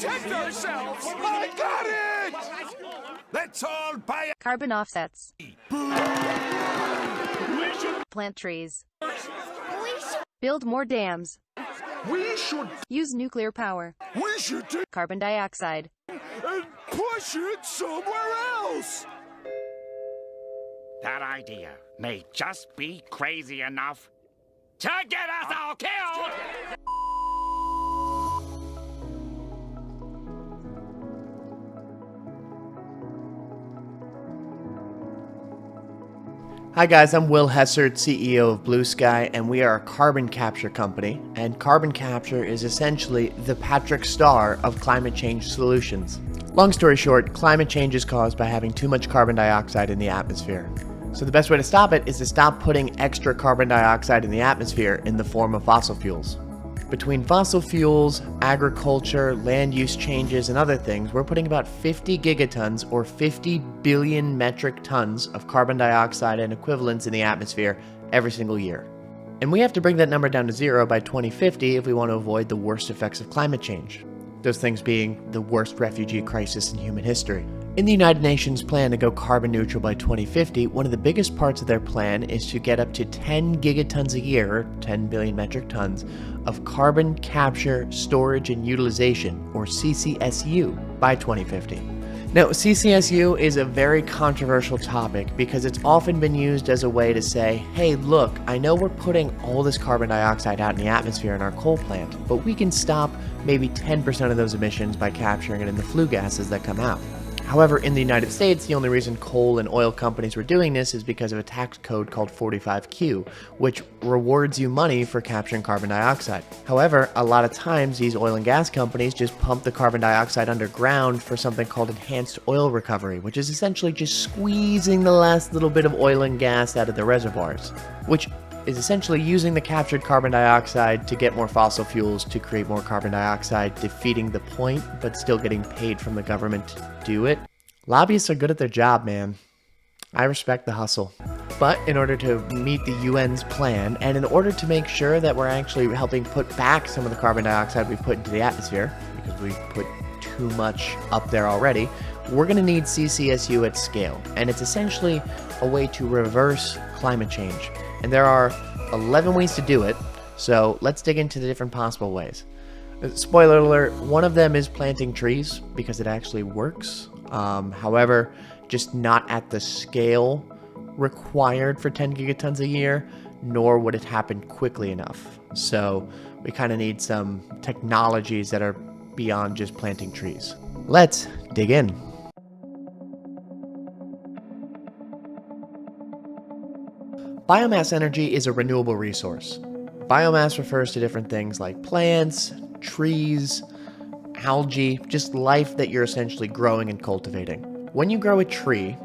protect ourselves. I got it! Let's all buy Carbon offsets. Plant trees. Build more dams. We should Use nuclear power. take Carbon dioxide. and push it somewhere else. That idea may just be crazy enough to get us all killed! Hi guys, I'm Will Hessert, CEO of Blue Sky, and we are a carbon capture company, and carbon capture is essentially the Patrick Star of climate change solutions. Long story short, climate change is caused by having too much carbon dioxide in the atmosphere. So the best way to stop it is to stop putting extra carbon dioxide in the atmosphere in the form of fossil fuels. Between fossil fuels, agriculture, land use changes, and other things, we're putting about 50 gigatons or 50 billion metric tons of carbon dioxide and equivalents in the atmosphere every single year. And we have to bring that number down to zero by 2050 if we want to avoid the worst effects of climate change. Those things being the worst refugee crisis in human history. In the United Nations plan to go carbon neutral by 2050, one of the biggest parts of their plan is to get up to 10 gigatons a year, 10 billion metric tons, of carbon capture, storage, and utilization, or CCSU, by 2050. Now, CCSU is a very controversial topic because it's often been used as a way to say, hey, look, I know we're putting all this carbon dioxide out in the atmosphere in our coal plant, but we can stop maybe 10% of those emissions by capturing it in the flue gases that come out. However, in the United States, the only reason coal and oil companies were doing this is because of a tax code called 45Q, which rewards you money for capturing carbon dioxide. However, a lot of times these oil and gas companies just pump the carbon dioxide underground for something called enhanced oil recovery, which is essentially just squeezing the last little bit of oil and gas out of the reservoirs, which is essentially using the captured carbon dioxide to get more fossil fuels to create more carbon dioxide, defeating the point, but still getting paid from the government to do it. Lobbyists are good at their job, man. I respect the hustle. But in order to meet the UN's plan, and in order to make sure that we're actually helping put back some of the carbon dioxide we've put into the atmosphere, because we've put too much up there already, we're going to need CCSU at scale. And it's essentially a way to reverse climate change. And there are 11 ways to do it, so let's dig into the different possible ways. Spoiler alert, one of them is planting trees, because it actually works. However, just not at the scale required for 10 gigatons a year, nor would it happen quickly enough. So we kind of need some technologies that are beyond just planting trees. Let's dig in. Biomass energy is a renewable resource. Biomass refers to different things like plants, trees, algae, just life that you're essentially growing and cultivating. When you grow a tree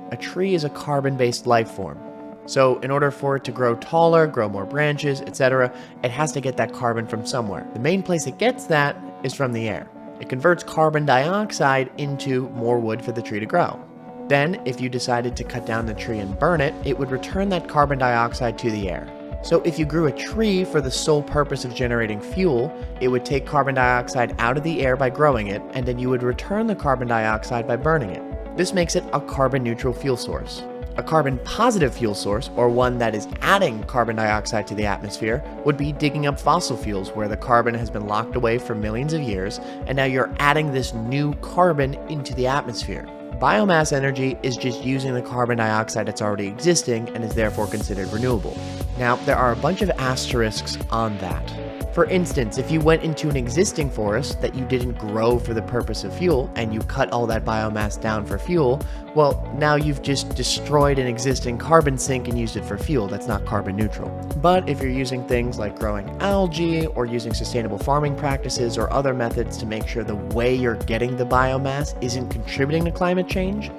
is a carbon-based life form. So in order for it to grow taller, grow more branches, etc., it has to get that carbon from somewhere. The main place it gets that is from the air. It converts carbon dioxide into more wood for the tree to grow. Then, if you decided to cut down the tree and burn it, it would return that carbon dioxide to the air. So if you grew a tree for the sole purpose of generating fuel, it would take carbon dioxide out of the air by growing it, and then you would return the carbon dioxide by burning it. This makes it a carbon neutral fuel source. A carbon positive fuel source, or one that is adding carbon dioxide to the atmosphere, would be digging up fossil fuels where the carbon has been locked away for millions of years, and now you're adding this new carbon into the atmosphere. Biomass energy is just using the carbon dioxide that's already existing and is therefore considered renewable. Now, there are a bunch of asterisks on that. For instance, if you went into an existing forest that you didn't grow for the purpose of fuel and you cut all that biomass down for fuel, well, now you've just destroyed an existing carbon sink and used it for fuel. That's not carbon neutral. But if you're using things like growing algae or using sustainable farming practices or other methods to make sure the way you're getting the biomass isn't contributing to climate change,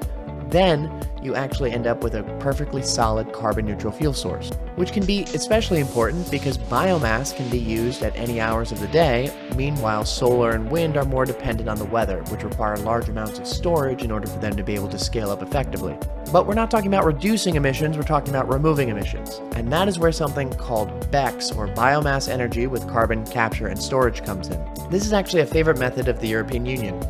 then you actually end up with a perfectly solid carbon-neutral fuel source, which can be especially important because biomass can be used at any hours of the day. Meanwhile, solar and wind are more dependent on the weather, which require large amounts of storage in order for them to be able to scale up effectively. But we're not talking about reducing emissions, we're talking about removing emissions. And that is where something called BECCS, or biomass energy with carbon capture and storage, comes in. This is actually a favorite method of the European Union.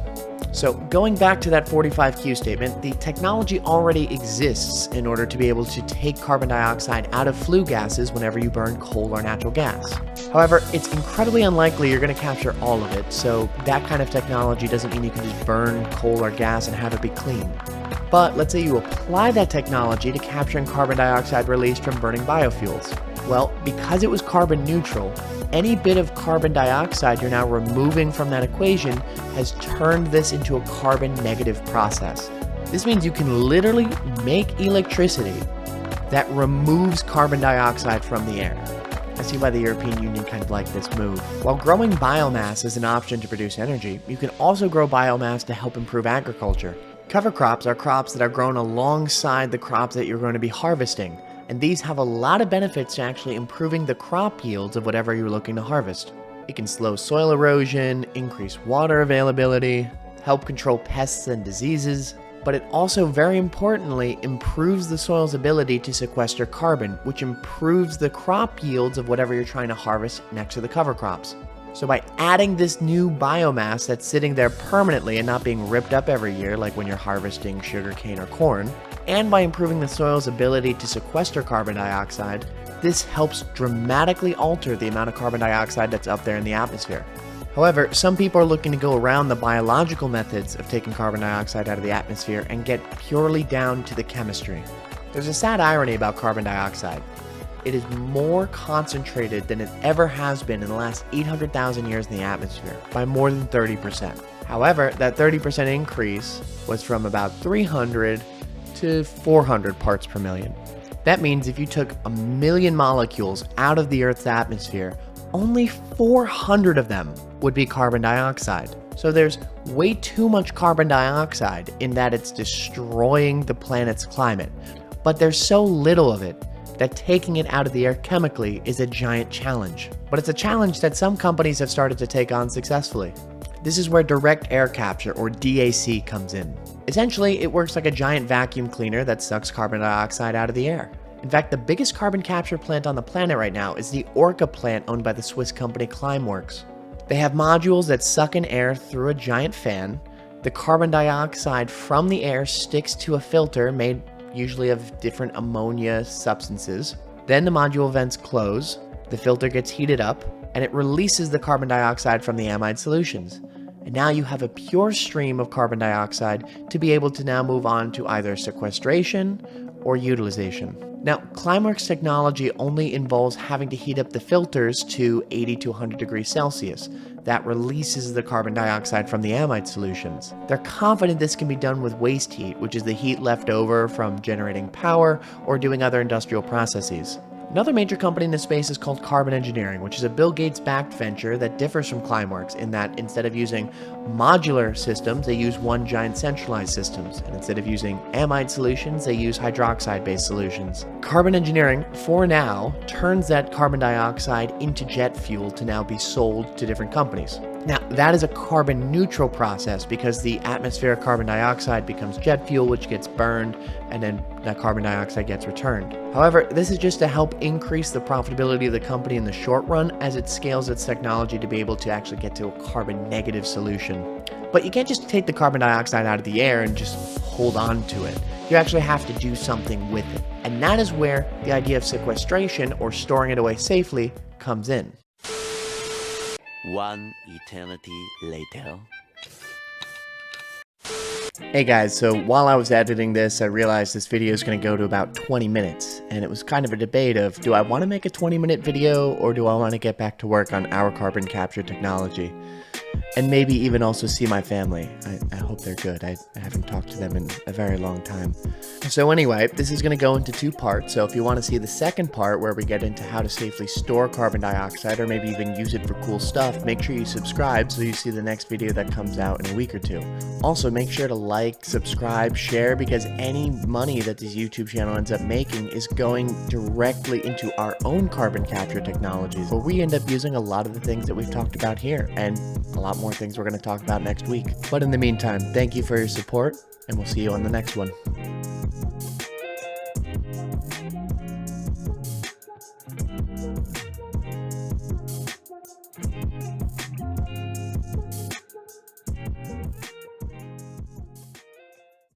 So going back to that 45Q statement, the technology already exists in order to be able to take carbon dioxide out of flue gases whenever you burn coal or natural gas. However, it's incredibly unlikely you're going to capture all of it, so that kind of technology doesn't mean you can just burn coal or gas and have it be clean. But let's say you apply that technology to capturing carbon dioxide released from burning biofuels. Well, because it was carbon neutral, any bit of carbon dioxide you're now removing from that equation has turned this into a carbon negative process. This means you can literally make electricity that removes carbon dioxide from the air. I see why the European Union kind of liked this move. While growing biomass is an option to produce energy, you can also grow biomass to help improve agriculture. Cover crops are crops that are grown alongside the crops that you're going to be harvesting, and these have a lot of benefits to actually improving the crop yields of whatever you're looking to harvest. It can slow soil erosion, increase water availability, help control pests and diseases, but it also, very importantly, improves the soil's ability to sequester carbon, which improves the crop yields of whatever you're trying to harvest next to the cover crops. So by adding this new biomass that's sitting there permanently and not being ripped up every year like when you're harvesting sugarcane or corn, and by improving the soil's ability to sequester carbon dioxide, this helps dramatically alter the amount of carbon dioxide that's up there in the atmosphere. However, some people are looking to go around the biological methods of taking carbon dioxide out of the atmosphere and get purely down to the chemistry. There's a sad irony about carbon dioxide. It is more concentrated than it ever has been in the last 800,000 years in the atmosphere, by more than 30%. However, that 30% increase was from about 300 to 400 parts per million. That means if you took 1 million molecules out of the Earth's atmosphere, only 400 of them would be carbon dioxide. So there's way too much carbon dioxide in that it's destroying the planet's climate. But there's so little of it that taking it out of the air chemically is a giant challenge. But it's a challenge that some companies have started to take on successfully. This is where direct air capture, or DAC, comes in. Essentially, it works like a giant vacuum cleaner that sucks carbon dioxide out of the air. In fact, the biggest carbon capture plant on the planet right now is the Orca plant owned by the Swiss company Climeworks. They have modules that suck in air through a giant fan. The carbon dioxide from the air sticks to a filter made usually of different ammonia substances. Then the module vents close, the filter gets heated up, and it releases the carbon dioxide from the amide solutions. And now you have a pure stream of carbon dioxide to be able to now move on to either sequestration or utilization. Now, Climeworks technology only involves having to heat up the filters to 80 to 100 degrees Celsius. That releases the carbon dioxide from the amide solutions. They're confident this can be done with waste heat, which is the heat left over from generating power or doing other industrial processes. Another major company in this space is called Carbon Engineering, which is a Bill Gates-backed venture that differs from Climeworks in that instead of using modular systems, they use one giant centralized systems. And instead of using amide solutions, they use hydroxide-based solutions. Carbon Engineering, for now, turns that carbon dioxide into jet fuel to now be sold to different companies. Now, that is a carbon neutral process because the atmospheric carbon dioxide becomes jet fuel, which gets burned, and then that carbon dioxide gets returned. However, this is just to help increase the profitability of the company in the short run as it scales its technology to be able to actually get to a carbon negative solution. But you can't just take the carbon dioxide out of the air and just hold on to it. You actually have to do something with it. And that is where the idea of sequestration, or storing it away safely, comes in. One eternity later. Hey guys, so while I was editing this, I realized this video is going to go to about 20 minutes, and it was kind of a debate of, do I want to make a 20-minute video, or do I want to get back to work on our carbon capture technology? and maybe even also see my family. I hope they're good. I haven't talked to them in a very long time. So anyway, this is going to go into 2 parts. So if you want to see the second part where we get into how to safely store carbon dioxide or maybe even use it for cool stuff, make sure you subscribe so you see the next video that comes out in a week or 2. Also, make sure to like, subscribe, share, because any money that this YouTube channel ends up making is going directly into our own carbon capture technologies, where we end up using a lot of the things that we've talked about here and a lot more things we're going to talk about next week. But in the meantime, thank you for your support, and we'll see you on the next one.